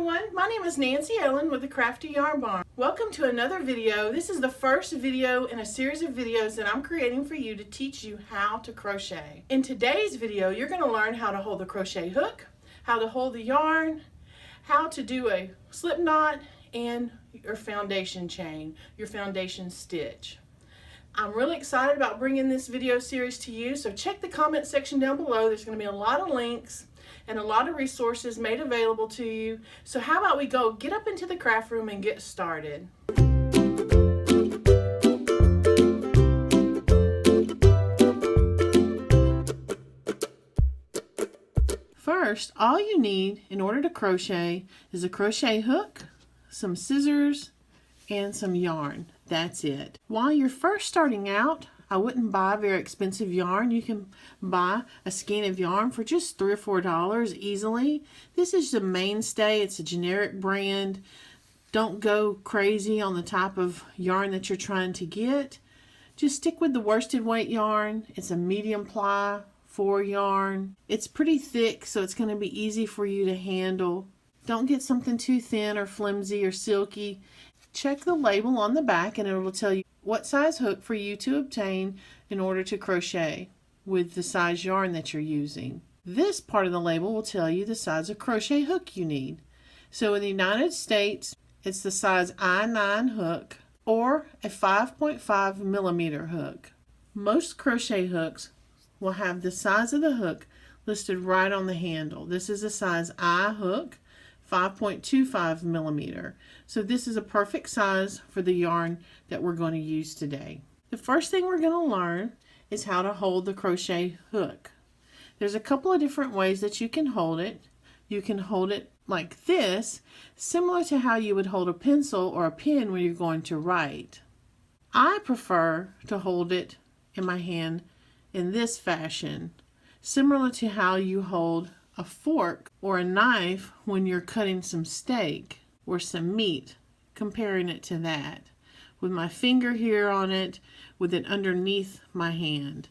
everyone, my name is Nancy Ellen with the Crafty Yarn Barn. Welcome to another video. This is the first video in a series of videos that I'm creating for you to teach you how to crochet. In today's video, you're going to learn how to hold the crochet hook, how to hold the yarn, how to do a slip knot, and your foundation chain, your foundation stitch. I'm really excited about bringing this video series to you, so check the comment section down below. There's going to be a lot of links and a lot of resources made available to you. So how about we go get up into the craft room and get started. First, all you need in order to crochet is a crochet hook, some scissors, and some yarn. That's it. While you're first starting out, I wouldn't buy very expensive yarn. You can buy a skein of yarn for just $3 or $4 easily. This is the Mainstay. It's a generic brand. Don't go crazy on the type of yarn that you're trying to get. Just stick with the worsted weight yarn. It's a medium ply 4 yarn. It's pretty thick, so it's going to be easy for you to handle. Don't get something too thin or flimsy or silky. Check the label on the back and it will tell you what size hook for you to obtain in order to crochet with the size yarn that you're using. This part of the label will tell you the size of crochet hook you need. So in the United States, it's the size I-9 hook or a 5.5 millimeter hook. Most crochet hooks will have the size of the hook listed right on the handle. This is a size I hook, 5.25 millimeter. So this is a perfect size for the yarn that we're going to use today. The first thing we're going to learn is how to hold the crochet hook. There's a couple of different ways that you can hold it. You can hold it like this, similar to how you would hold a pencil or a pen when you're going to write. I prefer to hold it in my hand in this fashion, similar to how you hold a fork or a knife when you're cutting some steak or some meat, comparing it to that. With my finger here on it, with it underneath my hand.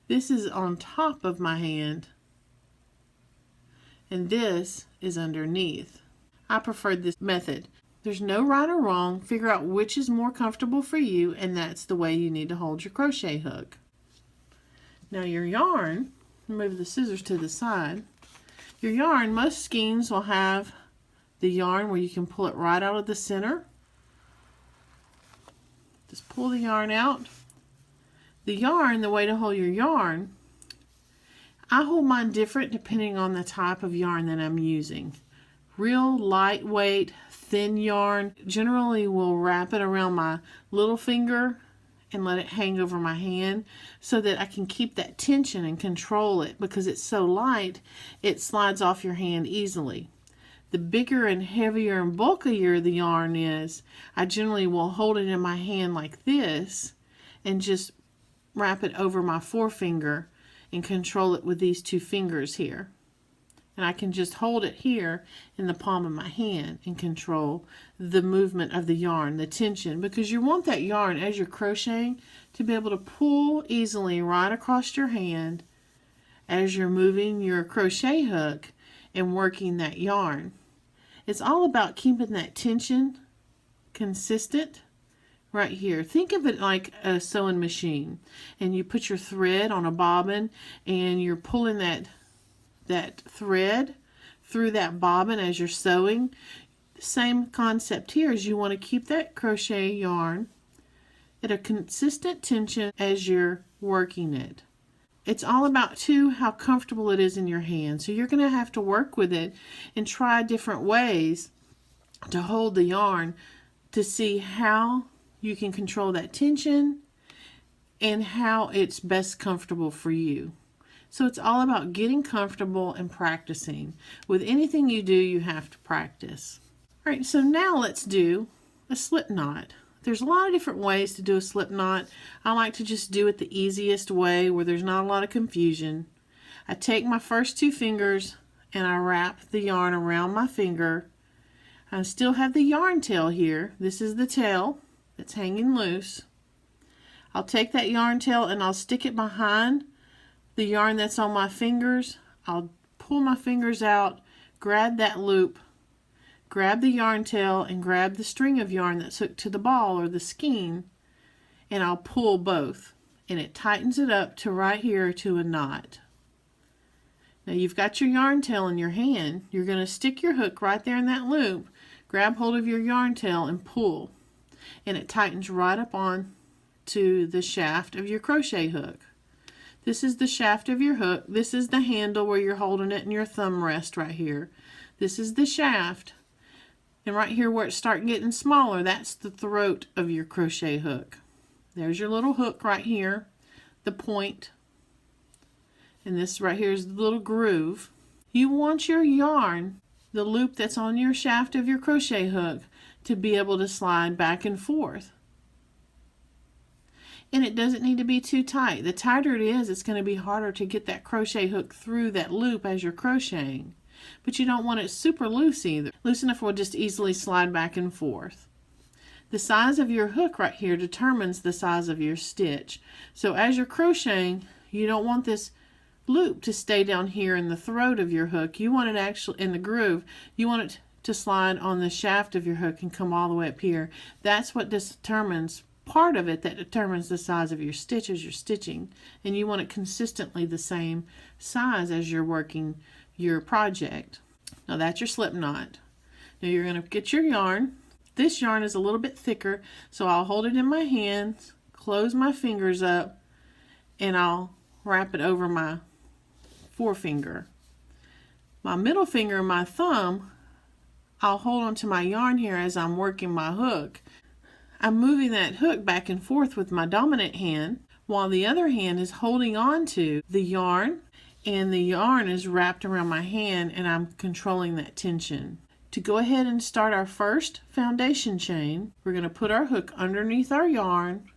This is on top of my hand, and this is underneath. I prefer this method. There's no right or wrong. Figure out which is more comfortable for you, and that's the way you need to hold your crochet hook. Now your yarn, move the scissors to the side. Your yarn, most skeins will have the yarn where you can pull it right out of the center. Just pull the yarn out. The yarn, the way to hold your yarn, I hold mine different depending on the type of yarn that I'm using. Real lightweight, thin yarn, generally will wrap it around my little finger and let it hang over my hand so that I can keep that tension and control it. Because it's so light, it slides off your hand easily. The bigger and heavier and bulkier the yarn is, I generally will hold it in my hand like this and just wrap it over my forefinger and control it with these 2 fingers here. And I can just hold it here in the palm of my hand and control the movement of the yarn, the tension, because you want that yarn as you're crocheting to be able to pull easily right across your hand as you're moving your crochet hook and working that yarn. It's all about keeping that tension consistent right here. Think of it like a sewing machine, and you put your thread on a bobbin and you're pulling that thread through that bobbin as you're sewing. Same concept here is you want to keep that crochet yarn at a consistent tension as you're working it. It's all about too how comfortable it is in your hand. So you're going to have to work with it and try different ways to hold the yarn to see how you can control that tension and how it's best comfortable for you. So it's all about getting comfortable and practicing. With anything you do, you have to practice. All right, so now let's do a slip knot. There's a lot of different ways to do a slip knot. I like to just do it the easiest way where there's not a lot of confusion. I take my first 2 fingers and I wrap the yarn around my finger. I still have the yarn tail here. This is the tail that's hanging loose. I'll take that yarn tail and I'll stick it behind the yarn that's on my fingers. I'll pull my fingers out, grab that loop, grab the yarn tail and grab the string of yarn that's hooked to the ball or the skein, and I'll pull both, and it tightens it up to right here to a knot. Now you've got your yarn tail in your hand. You're going to stick your hook right there in that loop, grab hold of your yarn tail and pull, and it tightens right up on to the shaft of your crochet hook. This is the shaft of your hook. This is the handle where you're holding it and your thumb rest right here. This is the shaft. And right here where it starts getting smaller, that's the throat of your crochet hook. There's your little hook right here, the point. And this right here is the little groove. You want your yarn, the loop that's on your shaft of your crochet hook, to be able to slide back and forth. And it doesn't need to be too tight. The tighter it is, it's going to be harder to get that crochet hook through that loop as you're crocheting. But you don't want it super loose either. Loose enough it will just easily slide back and forth. The size of your hook right here determines the size of your stitch. So as you're crocheting, you don't want this loop to stay down here in the throat of your hook. You want it actually in the groove. You want it to slide on the shaft of your hook and come all the way up here. That's what determines part of it, that determines the size of your stitch as you're stitching, and you want it consistently the same size as you're working your project. Now that's your slip knot. Now you're going to get your yarn. This yarn is a little bit thicker, so I'll hold it in my hands, close my fingers up, and I'll wrap it over my forefinger. My middle finger and my thumb, I'll hold onto my yarn here as I'm working my hook. I'm moving that hook back and forth with my dominant hand, while the other hand is holding on to the yarn, and the yarn is wrapped around my hand, and I'm controlling that tension. To go ahead and start our first foundation chain, we're going to put our hook underneath our yarn,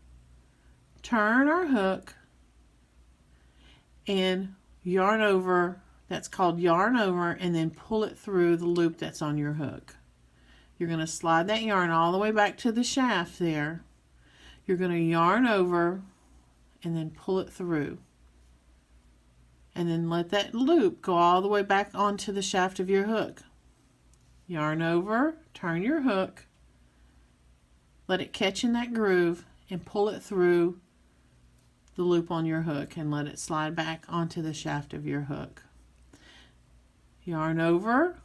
turn our hook, and yarn over. That's called yarn over, and then pull it through the loop that's on your hook. You're going to slide that yarn all the way back to the shaft there. You're going to yarn over and then pull it through. And then let that loop go all the way back onto the shaft of your hook. Yarn over, turn your hook, let it catch in that groove, and pull it through the loop on your hook and let it slide back onto the shaft of your hook. Yarn over,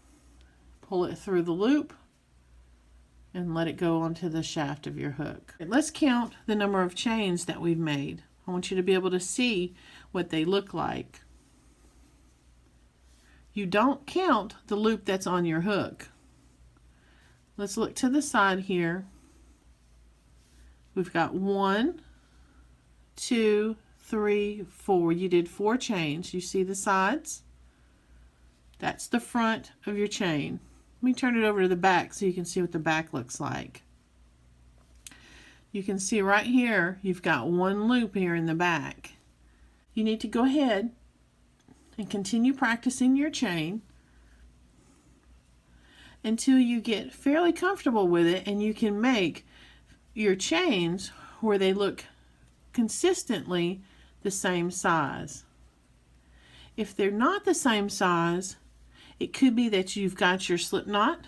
pull it through the loop, and let it go onto the shaft of your hook. Let's count the number of chains that we've made. I want you to be able to see what they look like. You don't count the loop that's on your hook. Let's look to the side here. We've got 1, 2, 3, 4. You did 4 chains. You see the sides? That's the front of your chain. Let me turn it over to the back so you can see what the back looks like. You can see right here, you've got 1 loop here in the back. You need to go ahead and continue practicing your chain until you get fairly comfortable with it and you can make your chains where they look consistently the same size. If they're not the same size, it could be that you've got your slip knot,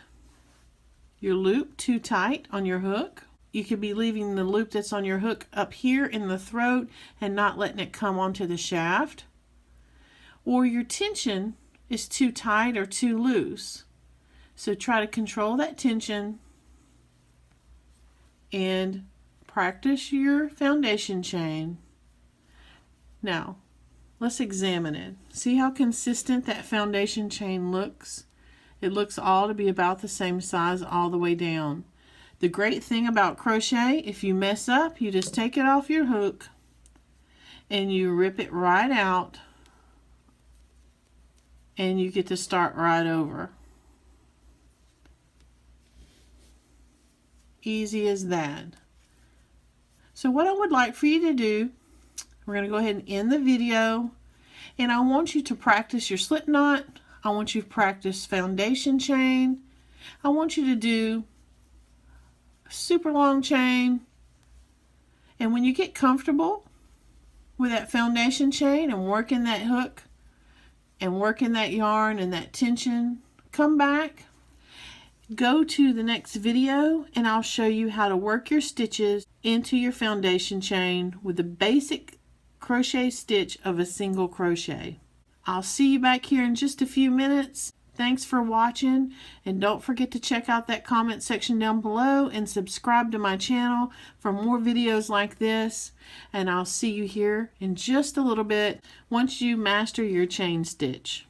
your loop too tight on your hook. You could be leaving the loop that's on your hook up here in the throat and not letting it come onto the shaft. Or your tension is too tight or too loose. So try to control that tension and practice your foundation chain. Now, let's examine it. See how consistent that foundation chain looks? It looks all to be about the same size all the way down. The great thing about crochet, if you mess up, you just take it off your hook and you rip it right out and you get to start right over. Easy as that. So what I would like for you to do, we're going to go ahead and end the video, and I want you to practice your slip knot. I want you to practice foundation chain. I want you to do a super long chain, and when you get comfortable with that foundation chain and working that hook and working that yarn and that tension, come back. Go to the next video and I'll show you how to work your stitches into your foundation chain with the basic crochet stitch of a single crochet. I'll see you back here in just a few minutes. Thanks for watching, and don't forget to check out that comment section down below and subscribe to my channel for more videos like this. And I'll see you here in just a little bit once you master your chain stitch.